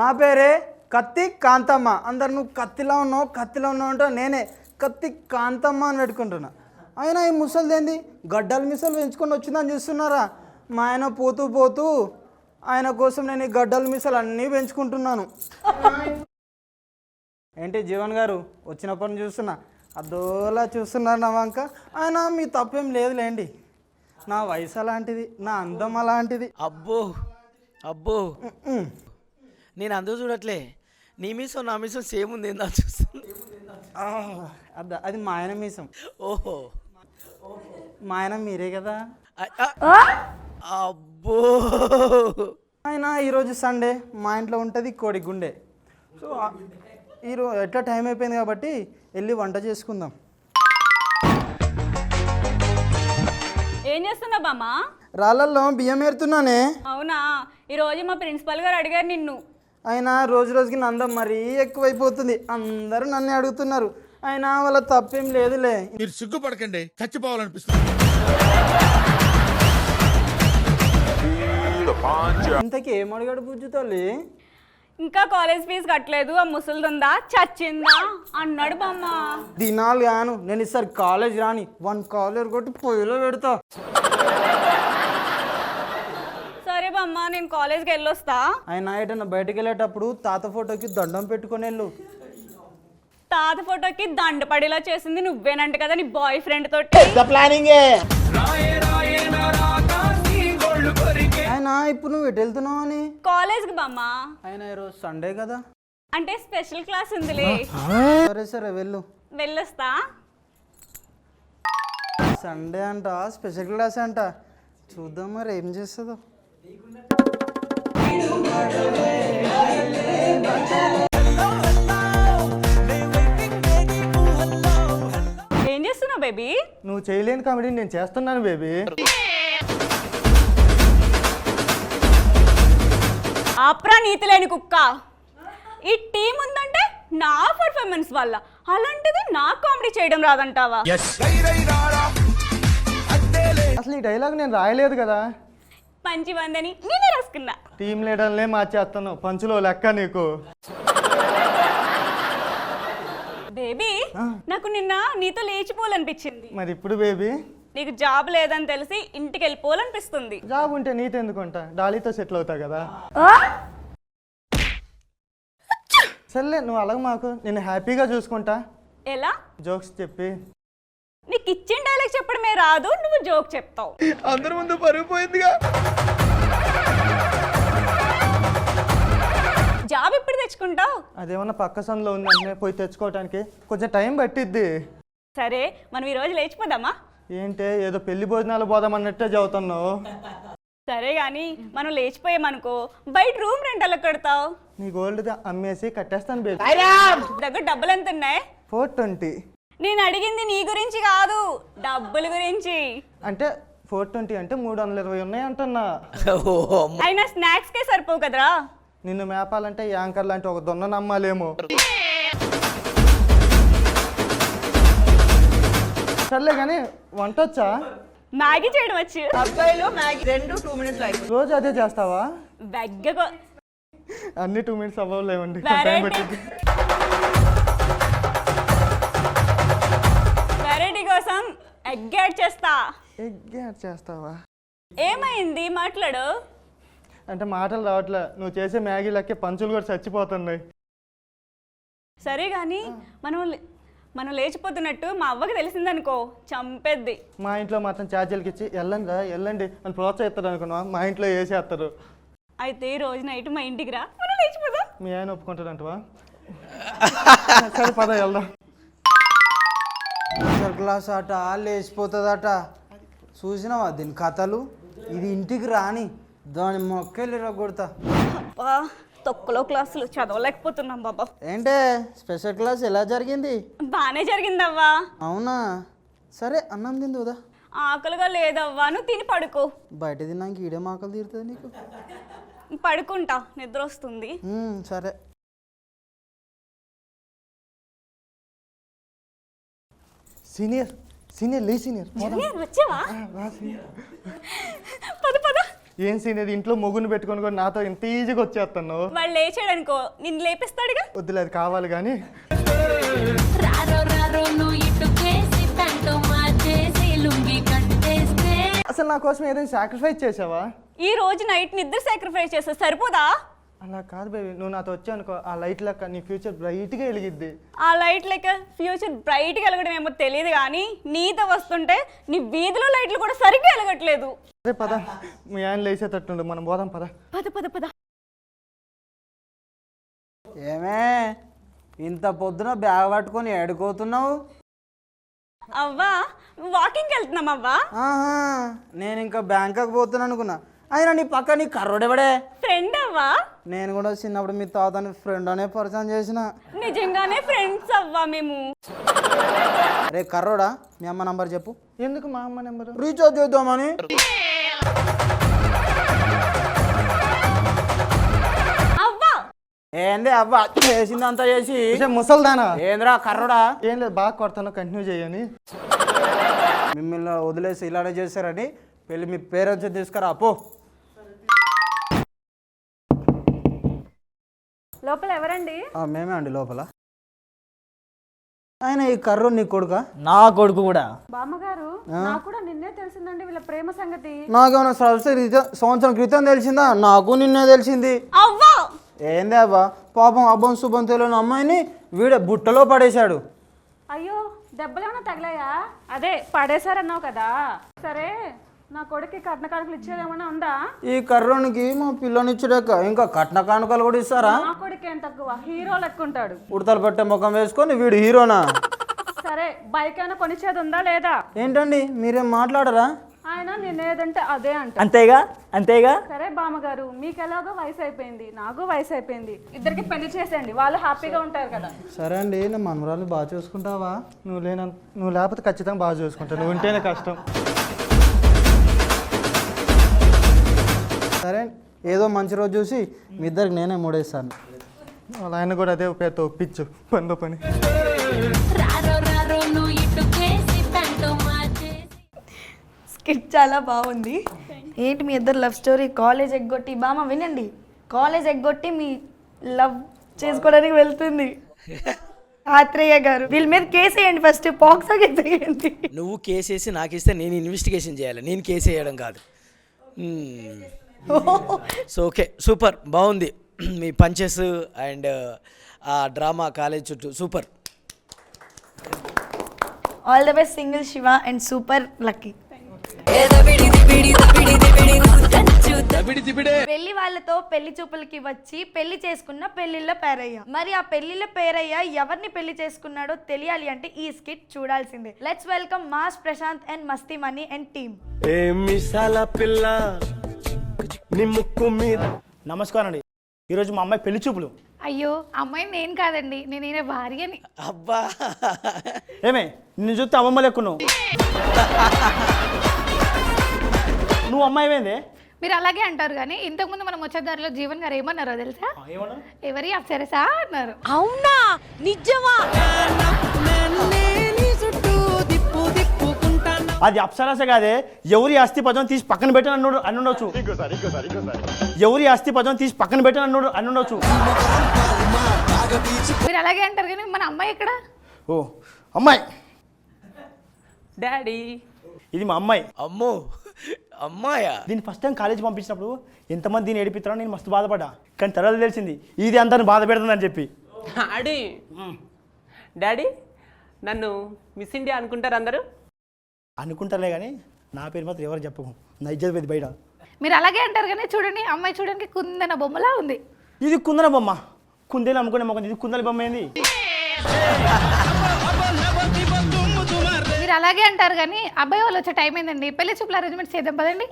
నా పేరే కత్తి కాంతమ్మ. అందరు నువ్వు కత్తిలా ఉన్నావు అంటే నేనే కత్తి కాంతమ్మ అని పెట్టుకుంటున్నా. అయినా ఈ ముసలిదేంది గడ్డల మిసలు పెంచుకొని వచ్చిందని చూస్తున్నారా? మా ఆయన పోతూ పోతూ ఆయన కోసం నేను ఈ గడ్డల మిసలు అన్నీ పెంచుకుంటున్నాను. ఏంటి జీవన్ గారు వచ్చినప్పటి నుంచి చూస్తున్నా, అదోలా చూస్తున్నారు నా వంక. ఆయన మీ తప్పేం లేదులేండి, నా వయసు అలాంటిది, నా అందం అలాంటిది. అబ్బో అబ్బో, నేను అందరూ చూడట్లే. నీ మీసం నా మీసం సేమ్ ఉంది, ఏందా చూస్తుంది. అది మా ఆయన మీసం. ఓహో, మా ఆయన మీరే కదా. అబ్బో, ఆయన ఈరోజు సండే, మా ఇంట్లో ఉంటుంది కోడి గుండె. సో ఈరోజు ఎట్లా టైం అయిపోయింది కాబట్టి వెళ్ళి వంట చేసుకుందాం. ఏం చేస్తున్నావు బామ్మ? రాళ్ళల్లో బియ్యం ఏరుతున్నానే. అవునా? ఈరోజు మా ప్రిన్సిపల్ గారు అడిగారు నిన్ను. అయినా రోజు రోజుకి నందం మరీ ఎక్కువైపోతుంది, అందరూ నన్నే అడుగుతున్నారు. అయినా వాళ్ళ తప్పేం లేదులే. మీరు సిగ్గుపడకండి, చచ్చిపోవాలనిపిస్తుంది. ఇంతకీ ఏం అడిగాడు బుజ్జు తల్లి? ఇంకా కాలేజ్ ఫీజు కట్టలేదు, ఆ ముసలిదుందా చచ్చిందా అన్నాడు బామ్మ. దినాలు గాను నేను ఈసారి కాలేజ్ రాని 1 కాలేజ్ కొట్టి పొయ్యిలో పెడతా. సరే బామ్మ, నేను కాలేజ్కి వెళ్ళొస్తా. అయినా ఎటన్నా బయటకు వెళ్ళేటప్పుడు తాత ఫోటోకి దండం పెట్టుకొని వెళ్ళు. తాత ఫోటోకి దండపడేలా చేసింది నువ్వేనంట కదా నీ బాయ్ ఫ్రెండ్ తోటి. అయినా ఇప్పుడు నువ్వు ఎటు వెళ్తున్నావు అని? కాలేజ్కి బామ్మ. అయినా ఈరోజు సండే కదా. అంటే స్పెషల్ క్లాస్ ఉందిలే. సరే సరే వెళ్ళు. వెళ్ళొస్తా. సండే అంట, స్పెషల్ క్లాస్ అంట. చూద్దాం మరి ఏం చేస్తుందో. ఏం చేస్తున్నావు బేబీ? నువ్వు చేయలేని కామెడీ నేను చేస్తున్నాను బేబీ. ఆప్రా నీతి లేని కుక్క. ఈ టీం ఉందంటే నా పర్ఫార్మెన్స్ వల్ల, అలాంటిది నా కామెడీ చేయడం రాదంటావా? అసలు ఈ డైలాగ్ నేను రాయలేదు కదా. పంచి వందని నేనే రాసుకున్నా. టీం లీడర్లే మార్చేస్తాను, పంచులో లెక్క నీకు. బేబీ, నాకు నిన్న నీతో లేచిపోవాలనిపించింది. మరి ఇప్పుడు బేబీ? నీకు జాబ్ లేదని తెలిసి ఇంటికి వెళ్ళిపోవాలనిపిస్తుంది. జాబ్ ఉంటే నీతో ఎందుకుంటా, డాలీతో సెటిల్ అవుతా కదా. సర్లే నువ్వు అలాగ మాకు, నేను హ్యాపీగా చూసుకుంటా. ఎలా? జోక్స్ చెప్పి. నీకు ఇచ్చిన డైలాగ్ చెప్పడమే రాదు, నువ్వు జోక్ చెప్తావు. అందరి ముందు పరుగు పోయిందిగా. జాబ్ ఎప్పుడు తెచ్చుకుంటావు? అదేమన్నా పక్క సందులో ఉందంటే పోయి తెచ్చుకోవటానికి కొంచెం టైం పట్టిద్ది. సరే, మనం ఈరోజు లేచిపోదామా? ఏంటే ఏదో పెళ్లి భోజనాలు పోదామన్నట్టే చదువుతున్నావు. సరే గాని మనం లేచిపోయామనుకో, బయట రూమ్ రెంట్ ఎలా కడతావు? నీ గోల్డ్ అమ్మేసి కట్టేస్తాను బేబీ. దగ్గర డబ్బులు ఎంత ఉన్నాయి? 420. నేను అడిగింది నీ గురించి కాదు, డబ్బుల గురించి. అంటే 420 అంటే 320 ఉన్నాయి అంటున్నా. అయినా స్నాక్స్ కే సరిపోవు కదరా. నిన్ను మేపాలంటే యాంకర్ లాంటి ఒక దొన్న నమ్మాలేమో. సర్లే కానీ వంట వచ్చా? మ్యాగీ చేయడం వచ్చు. అబ్బాయిలో మ్యాగీ 2 minutes అయిపోయింది. రోజు అదే చేస్తావా? బెగ్గ అన్ని 2 minutes అవ్వలేవండి. వెరైటీ కోసం ఎగ్ యాడ్ చేస్తా. ఎగ్ యాడ్ చేస్తావా? ఏమైంది మాట్లాడు. అంటే మాటలు రావట్లే, నువ్వు చేసే మ్యాగీ లెక్కే పంచులు కూడా చచ్చిపోతున్నాయి. సరే కానీ మనం లేచిపోతున్నట్టు మా అవ్వకి తెలిసిందనుకో, చంపేద్ది. మా ఇంట్లో మాత్రం ఛార్జీలకి ఇచ్చి వెళ్ళండి వెళ్ళండి అని ప్రోత్సహిస్తారు అనుకున్నా, మా ఇంట్లో వేసేస్తారు. అయితే ఈ రోజు నైట్ మా ఇంటికి రా, మనం లేచిపోదాం. మీ ఆయన ఒప్పుకుంటాడంటవా? సరే పద వెళ్దాం. మాస్టర్ క్లాస్ అట లేచిపోతుందట. చూసినావా దీని కథలు? ఇది ఇంటికి రాని దాని మొక్కలు కొడతా. అబ్బా తొక్కలో క్లాసులు చదవలేకపోతున్నాం బాబా. ఏంటే స్పెషల్ క్లాస్ ఎలా జరిగింది? బాగానే జరిగిందవ్వా. అవునా? సరే అన్నం తిందుదా? ఆకలిగా లేదవ్వా, నువ్వు తిని పడుకో. బయట తిన్నాక ఈడేం ఆకలి తీరుతుంది నీకు? పడుకుంటా, నిద్ర వస్తుంది. సరే. సీనియర్ సీనియర్ లే సీనియర్. వచ్చావా? పద పద. ఏం సీనియర్ ఇంట్లో మొగుని పెట్టుకొని కూడా నాతో ఇంత ఈజీగా వచ్చేస్తాను? వాళ్ళు లేచాడు అనుకో నిన్ను లేపిస్తాడుగా. వద్దులే, అది కావాలి కానీ. అసలు నా కోసం ఏదైనా సాక్రిఫైస్ చేసావా? ఈ రోజు నైట్ నిద్ర సాక్రిఫైస్ చేస్తా, సరిపోదా? అలా కాదు బేబీ, నువ్వు నాతో వచ్చావు అనుకో ఆ లైట్ లెక్క నీ ఫ్యూచర్ బ్రైట్గా వెలిగిద్ది. ఆ లైట్ లెక్క ఫ్యూచర్ బ్రైట్గా వెలగడం ఏమో తెలియదు కానీ నీతో వస్తుంటే నీ వీధిలో లైట్లు కూడా సరిగ్గా వెలగట్లేదు. అదే పద, మీ ఆయన లేచేటట్టుండు, మనం పోదాం పద. పద పద పద. ఏమే ఇంత పొద్దున బ్యాగ్ పట్టుకొని ఏడుకోతున్నావు? అవ్వా వాకింగ్కి వెళ్తున్నాం అవ్వా. నేను ఇంకా బ్యాంకాక్ పోతున్నా అనుకున్నా. అయినా నీ పక్క నీ కర్రోడెవడే? ఫ్రెండ్ అవ్వా. నేను కూడా చిన్నప్పుడు మీ తాతని ఫ్రెండ్ అనే పరిచయం చేసిన. నిజంగానే ఫ్రెండ్స్ అవ్వా మేము. రే కర్రోడా, మీ అమ్మ నంబర్ చెప్పు. ఎందుకు మా అమ్మ నెంబర్? రీఛార్జ్ చేద్దామని. అవ్వా ఏంది అవ్వ చేసిందంతా చేసి ముసల్దానా? ఏంద్రా కర్రోడా? ఏం లేదు, బాగా కొడతాను, కంటిన్యూ చేయని. మిమ్మల్ని వదిలేసి ఇలానే చేశారని వెళ్ళి మీ పేరెంట్స్ తీసుకురా పో. లోపల ఎవరండి? మేమే అండి లోపల. ఆయన ఈ కర్రు నీ కొడుక? నా కొడుకు కూడా. బామ్మగారు నాకు కూడా నిన్నే తెలిసిందండి వీళ్ళ ప్రేమ సంగతి. నాకేమైనా సంవత్సరం క్రితం తెలిసిందా? నాకు నిన్నే తెలిసింది. అవ్వా ఏంది అబ్బా, పాపం అబ్బం శుభం తెలియని అమ్మాయిని వీడే బుట్టలో పడేశాడు. అయ్యో దెబ్బలేమన్నా తగిలాయా? అదే పడేశారన్నావు కదా. సరే నా కొడుకు కట్న కానుకలు ఇచ్చేదేమన్నా ఉందా? ఈ కర్రోనికి మా పిల్లనిచ్చుడాక ఇంకా కట్న కానుకలు కూడా ఇస్తారా? నా కొడుకు ఏం తక్కువ, హీరో లెక్కుంటాడు. ఉడతలు పెట్టే ముఖం వేసుకొని వీడు హీరోనా? సరే బైక్ అయినా కొనిచ్చేది ఉందా లేదా? ఏంటండి మీరేం మాట్లాడరా? ఆయన నేనేదంటే అదే అంట. అంతేగా అంతేగా. సరే బామ్మగారు మీకు ఎలాగో వయసు అయిపోయింది, నాకు వయసు అయిపోయింది, ఇద్దరికి పెళ్లి చేసేయండి, వాళ్ళు హ్యాపీగా ఉంటారు కదా. సరే అండి, నా మనవరాలు బాగా చూసుకుంటావా? నువ్వు లేకపోతే ఖచ్చితంగా బాగా చూసుకుంటావు, నువ్వు ఉంటేనే కష్టం. సరే ఏదో మంచి రోజు చూసి మీ ఇద్దరికి నేనే మూడేస్తాను. వాళ్ళ ఆయన కూడా అదే పేరుతో ఒప్పించు, పనిలో పని. స్కిట్ చాలా బాగుంది. ఏంటి మీ ఇద్దరు లవ్ స్టోరీ? కాలేజ్ ఎగ్గొట్టి బామ్మ వినండి, కాలేజ్ ఎగ్గొట్టి మీ లవ్ చేసుకోవడానికి వెళ్తుంది ఆత్రేయ గారు. వీళ్ళ మీద కేసు వేయండి, ఫస్ట్ పాక్సా కేసు వేయండి. నువ్వు కేసు వేసి నాకు ఇస్తే నేను ఇన్వెస్టిగేషన్ చేయాలి, నేను కేసు వేయడం కాదు. సో ఓకే, సూపర్, బాగుంది మీ పంచెస్ అండ్ ఆ డ్రామా కాలేజ్ చుట్టూ super. All the best single Shiva and super lucky. పెళ్లి వాళ్ళతో పెళ్లి చూపులకి వచ్చి పెళ్లి చేసుకున్న పెళ్లిళ్ళ పేరయ్య. మరి ఆ పెళ్లిళ్ళ పేరయ్య ఎవరిని పెళ్లి చేసుకున్నాడో తెలియాలి అంటే ఈ స్కిట్ చూడాల్సిందే. Let's welcome mass Prashanth and Masti money and team. నమస్కారం అండి. ఈరోజు మా అమ్మాయి పెళ్లి చూపులు. అయ్యో అమ్మాయి నేను కాదండి, నేను ఈయన భార్యని. అబ్బా ఏమే నిన్ను చూస్తే అమ్మమ్మ లెక్కు నువ్వు అమ్మాయి ఏందే? మీరు అలాగే అంటారు కానీ ఇంతకుముందు మనం వచ్చే దారిలో జీవన్ గారు ఏమన్నారో తెలుసా? ఎవరి అప్సరసా అన్నారు. అవునా నిజమా? అది అప్సరస కాదే, ఎవరి ఆస్తి పదం తీసి పక్కన పెట్టని అనుండొచ్చు. ఎవరి ఆస్తి పదం తీసి పక్కన పెట్టని అనుండొచ్చు. మీరు అలాగే అంటారు కానీ మన అమ్మాయి ఎక్కడ? ఓ అమ్మాయి, డాడీ ఇది మా అమ్మాయి. అమ్మో అమ్మాయా? దీన్ని ఫస్ట్ టైం కాలేజీ పంపించినప్పుడు ఎంతమంది దీన్ని ఏడిపిస్తారో నేను మస్తు బాధపడ్డా. కానీ తర్వాత తెలిసింది ఇది అందరిని బాధ పెడుతుందని చెప్పి. డాడీ నన్ను మిస్ ఇండియా అనుకుంటారు అందరూ. అనుకుంటారులే కానీ నా పేరు మాత్రం ఎవరు చెప్పకు, నా ఇజ్జత్ పోయింది బయట. మీరు అలాగే అంటారు కానీ చూడండి అమ్మాయి చూడడానికి కుందన బొమ్మలా ఉంది. ఇది కుందన బొమ్మ, కుందేలు అమ్ముకునే మొక్క, ఇది కుందల బొమ్మ ఏంది? మీరు అలాగే అంటారు కానీ అబ్బాయి వాళ్ళు వచ్చే టైం ఏందండి, పెళ్లి చూపుల అరేంజ్మెంట్ చేద్దాం పదండి.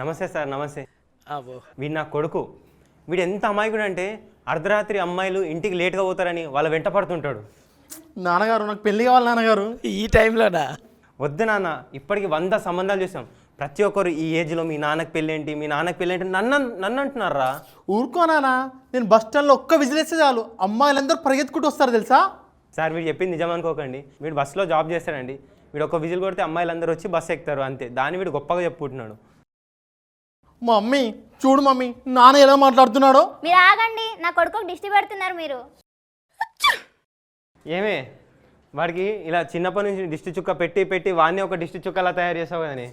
నమస్తే సార్. నమస్తే. వీడు నా కొడుకు. వీడు ఎంత అమాయకుడు అంటే అర్ధరాత్రి అమ్మాయిలు ఇంటికి లేట్గా పోతారని వాళ్ళ వెంట పడుతుంటాడు. నాన్నగారు నాకు పెళ్లి కావాలి నాన్నగారు. ఈ టైంలోనా? వద్దు నాన్న, ఇప్పటికి 100 సంబంధాలు చూసాం. ప్రతి ఒక్కరు ఈ ఏజ్లో మీ నాన్నకి పెళ్ళేంటి, మీ నాన్నకి పెళ్ళేంటి నన్ను అంటున్నారా? ఊరుకోనానా, నేను బస్ స్టాండ్లో ఒక్క విజిలేస్తే చాలు అమ్మాయిలందరూ పరిగెత్తుకుంటూ వస్తారు తెలుసా? సార్ వీడు చెప్పింది నిజం అనుకోకండి. వీడు బస్సులో జాబ్ చేస్తాడండి. వీడు ఒక విజిల్ కొడితే అమ్మాయిలందరూ వచ్చి బస్సు ఎక్కుతారు అంతే. దాన్ని వీడు గొప్పగా చెప్పుకుంటున్నాడు. మా మమ్మీ చూడు మమ్మీ నాన్న ఎలా మాట్లాడుతున్నాడో. మీరు ఆగండి, నా కొడుకు దిష్టి పెడుతున్నారు మీరు. ఏమే వాడికి ఇలా చిన్నప్పటి నుంచి దిష్టి చుక్క పెట్టి పెట్టి వాడిని ఒక దిష్టి చుక్కలా తయారు చేసావు కదని.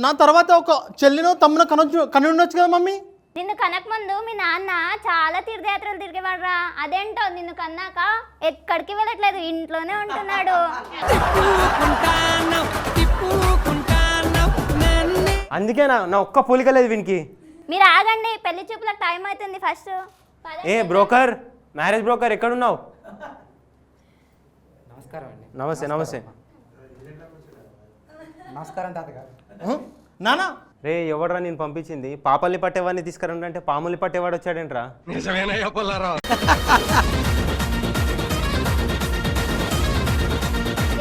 నా తర్వాత ఒక చెల్లినో తమ్మునో కను ఉండొచ్చు కదా మమ్మీ. నిన్ను కనక ముందు మీ నాన్న చాలా తీర్థయాత్రలు తిరిగేవాడురా. అదేంటో నిన్ను కన్నాక ఎక్కడికి వెళ్ళట్లేదు, ఇంట్లోనే ఉంటున్నాడు. అందుకే నా ఒక్క పోలిక లేదు వీనికి. మీరు ఆగండి, పెళ్లి చూపులకు టైం అవుతుంది ఫస్ట్. ఏ బ్రోకర్, మ్యారేజ్ బ్రోకర్ ఎక్కడున్నావు? నమస్కారం అండి. నమస్తే. నమస్తే. నమస్కారం తాతగారు. నానా రే ఎవడరా నేను పంపించింది? పాపల్ని పట్టేవాడిని తీసుకురండి అంటే పాముల్ని పట్టేవాడు వచ్చాడేంట్రా?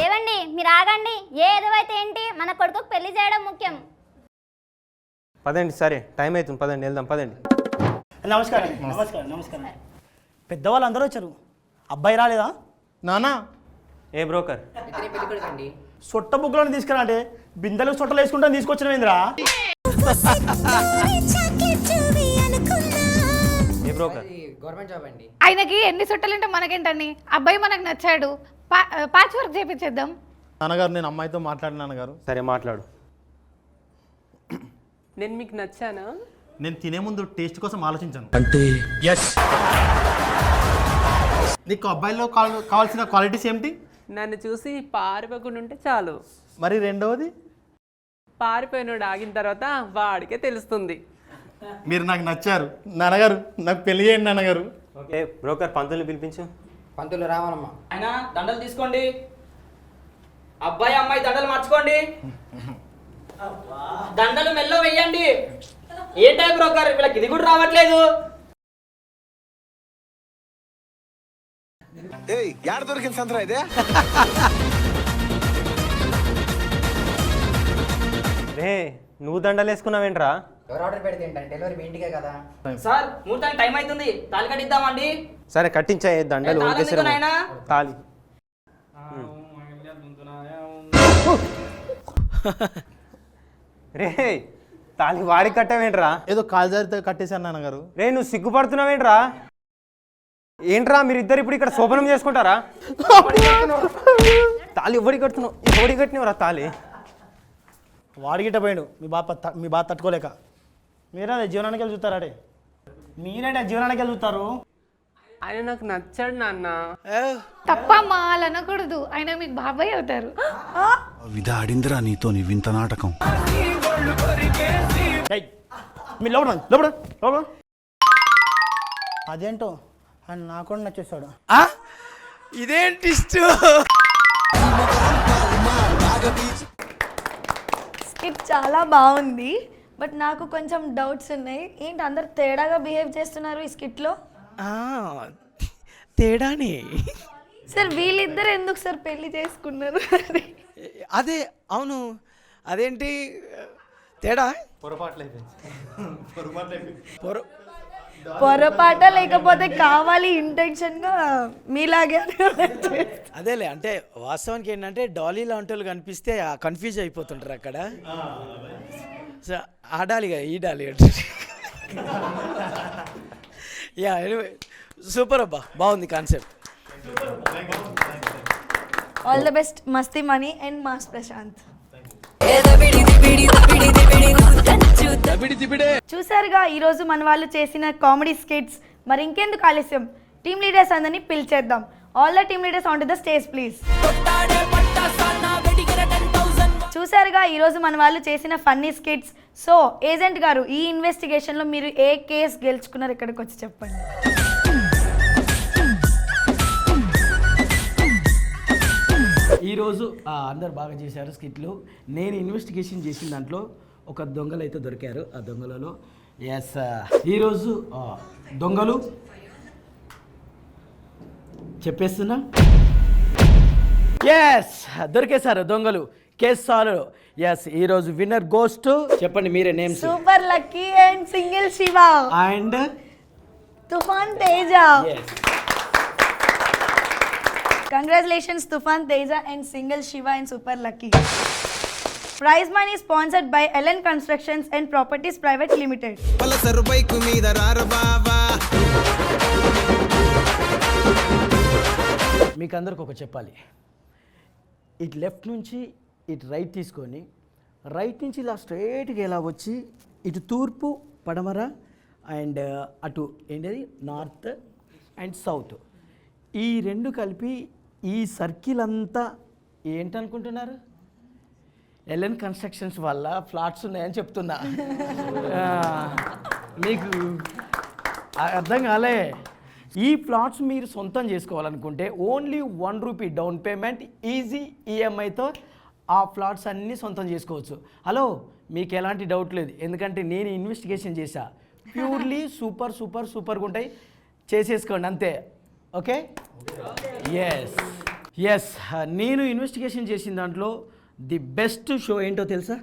ఏవండి మీరు ఆగండి, ఏదైతే ఏంటి, మన కొడుకు పెళ్లి చేయడం ముఖ్యం. పదండి. సరే టైం అవుతుంది, పదండి వెళ్దాం, పదండి. నమస్కారం. నమస్కారం. నమస్కారం. పెద్దవాళ్ళు అందరూ వచ్చారు, అబ్బాయి రాలేదా? నానా ఏ బ్రోకర్, సొట్ట బుక్కులను తీసుకురా అంటే బిందెలు సొట్టలు వేసుకుంటాను తీసుకొచ్చినవేంద్రా? ఏ బ్రోకర్? గవర్నమెంట్ జాబ్ అండి. ఆయనకి ఎన్ని చుట్టాలంటే మనకేంటండి, అబ్బాయి మనకు నచ్చాడు, ప్యాచ్ వర్క్ చేపించేద్దాం. నాన్నగారు నేను అమ్మాయితో మాట్లాడిన నాన్నగారు. సరే మాట్లాడు. నేను మీకు నచ్చానా? నేను తినే ముందు టేస్ట్ కోసం ఆలోచించాను. అంటే ఎస్. నీకు అబ్బాయిలో కావాల్సిన క్వాలిటీస్ ఏమిటి? నన్ను చూసి పారిపోకుండా ఉంటే చాలు. మరి రెండవది? పారిపోయినోడు ఆగిన తర్వాత వాడికే తెలుస్తుంది. మీరు నాకు నచ్చారు నాన్నగారు, నాకు పెళ్లి చేయండి నాన్నగారు. ఓకే బ్రోకర్, పంతుల్ని పిలిపించు. పంతులు రావాలమ్మా. అయినా దండలు తీసుకోండి, అబ్బాయి అమ్మాయి దండలు మార్చుకోండి, దండలు మెల్లో వెయ్యండి. ఏంటో బ్రోకర్ వీళ్ళకి ఇది కూడా రావట్లేదు. దొరికింది సంతరా ఇదే. రే నువ్వు దండలు వేసుకున్నావేంట్రా? ఎవరు ఆర్డర్ పెడితే ఏంటంటే డెలివరీ మీ ఇంటికే కదా. సార్ ముహూర్తానికి టైం అవుతుంది, తాళి కట్టిద్దామండి. సరే కట్టించా దండలు. తాళి. రే తాళి వాడికి కట్టావేంట్రా? ఏదో కాల్జారితో కట్టేశాను నాన్నగారు. రే నువ్వు సిగ్గుపడుతున్నావేంట్రా? ఏంట్రా మీరిద్దరు ఇప్పుడు ఇక్కడ శోభనం చేసుకుంటారా? తాళి ఎవరికి కడుతున్నావు? ఎవరికి కట్టినవరా తాళి? వాడిగిట్ట పోయాడు మీ బాధ తట్టుకోలేక. మీరే జీవనానికి వెళ్ళి చూస్తారాడే, మీరేంటే జీవనానికి వెళ్ళి చూస్తారు. ఆయన నాకు నచ్చాడు నాన్న. తప్పమ్మా అలా అనకూడదు, ఆయన మీకు బాబాయ్ అవుతారు. విధ ఆడిందిరా నీతో నీ వింత నాటకం. మీరు లోపల అదేంటో ఆయన నాకు కూడా నచ్చేస్తాడు. ఇదేంటి స్కిట్ చాలా బాగుంది, బట్ నాకు కొంచెం డౌట్స్ ఉన్నాయి. ఏంటి అందరు తేడాగా బిహేవ్ చేస్తున్నారు ఈ స్కిట్లో? తేడాని సార్ వీళ్ళిద్దరు ఎందుకు సార్ పెళ్లి చేసుకున్నారు? అదే అవును, అదేంటి తేడా? పొరపాట లేకపోతే కావాలి ఇంటెన్షన్గా మీలాగే అదేలే, అంటే వాస్తవానికి ఏంటంటే డాలీ లాంటి వాళ్ళు కనిపిస్తే కన్ఫ్యూజ్ అయిపోతుంటారు అక్కడ. సో ఆ డాలీగా ఈ డాలీ అంటే యా ఎనీవే సూపర్ అబ్బా, బాగుంది concept. All the best Masti money and mass Prashanth. చూసారుగా ఈరోజు మన వాళ్ళు చేసిన కామెడీ స్కిట్స్. మరి ఇంకెందుకు ఆలస్యం, టీమ్ లీడర్స్ అందరినీ పిలిచేద్దాం. All the team leaders on to the stage please. చూసారుగా ఈరోజు మన వాళ్ళు చేసిన ఫన్నీ స్కిట్స్. సో ఏజెంట్ గారు, ఈ ఇన్వెస్టిగేషన్లో మీరు ఏ కేసు గెలుచుకున్నారు ఇక్కడికి వచ్చి చెప్పండి. ఈరోజు అందరు బాగా చేశారు స్కిట్లు. నేను ఇన్వెస్టిగేషన్ చేసిన దాంట్లో ఒక దొంగలు అయితే దొరికారు. ఆ దొంగలలో ఎస్ ఈరోజు దొంగలు చెప్పేస్తున్నా. ఎస్ దొరికేశారు దొంగలు. Case solve. ఎస్ ఈరోజు విన్నర్ గోస్ట్ చెప్పండి మీరే names. Super lucky and single Shiva and తుఫాన్ Teja. Congratulations Tufan Teja and Single Shiva and Super Lucky. Prize money sponsored by Ellen Constructions and Properties Private Limited. మీకు అందరికి ఒక చెప్పాలి. ఇటు లెఫ్ట్ నుంచి ఇటు రైట్ తీసుకొని రైట్ నుంచి ఇలా స్ట్రైట్గా ఇలా వచ్చి ఇటు తూర్పు పడమర అండ్ అటు ఏంటది నార్త్ అండ్ సౌత్ ఈ రెండు కలిపి ఈ సర్కిల్ అంతా ఏంటనుకుంటున్నారు? ఎల్ఎన్ కన్స్ట్రక్షన్స్ వల్ల ఫ్లాట్స్ ఉన్నాయని చెప్తున్నా. మీకు అర్థం కాలే. ఈ ప్లాట్స్ మీరు సొంతం చేసుకోవాలనుకుంటే ఓన్లీ ₹1 డౌన్ పేమెంట్ ఈజీ ఈఎంఐతో ఆ ప్లాట్స్ అన్నీ సొంతం చేసుకోవచ్చు. హలో మీకు ఎలాంటి డౌట్ లేదు, ఎందుకంటే నేను ఇన్వెస్టిగేషన్ చేశా. ప్యూర్లీ సూపర్గా ఉంటాయి, చేసేసుకోండి అంతే. ఓకే ఎస్ నేను ఇన్వెస్టిగేషన్ చేసిన దాంట్లో ది బెస్ట్ షో ఏంటో తెలుసా?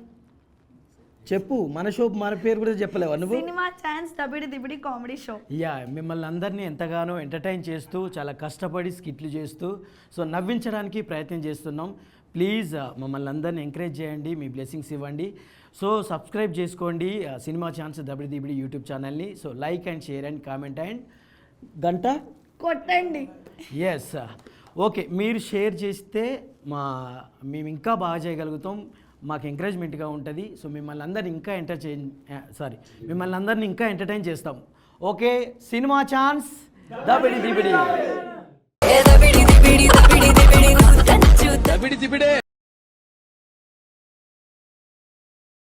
చెప్పు. మన షో మన పేరు కూడా చెప్పలేవా నువ్వు? సినిమా ఛాన్స్ దబిడి దిబిడి కామెడీ షో. యా మిమ్మల్ని అందరినీ ఎంతగానో ఎంటర్టైన్ చేస్తూ చాలా కష్టపడి స్కిట్లు చేస్తూ సో నవ్వించడానికి ప్రయత్నం చేస్తున్నాం. ప్లీజ్ మమ్మల్ని అందరినీ ఎంకరేజ్ చేయండి, మీ బ్లెస్సింగ్స్ ఇవ్వండి. సో సబ్స్క్రైబ్ చేసుకోండి సినిమా ఛాన్స్ దబిడి దిబిడి యూట్యూబ్ ఛానల్ని. So like and share and comment and గంట కొట్టండి. ఎస్ ఓకే, మీరు షేర్ చేస్తే మేము ఇంకా బాగా చేయగలుగుతాం, మాకు ఎంకరేజ్మెంట్గా ఉంటుంది. సో మిమ్మల్ని అందరిని ఇంకా ఎంటర్టైన్ చేస్తాం. ఓకే సినిమా ఛాన్స్ దబిడి దిబిడి.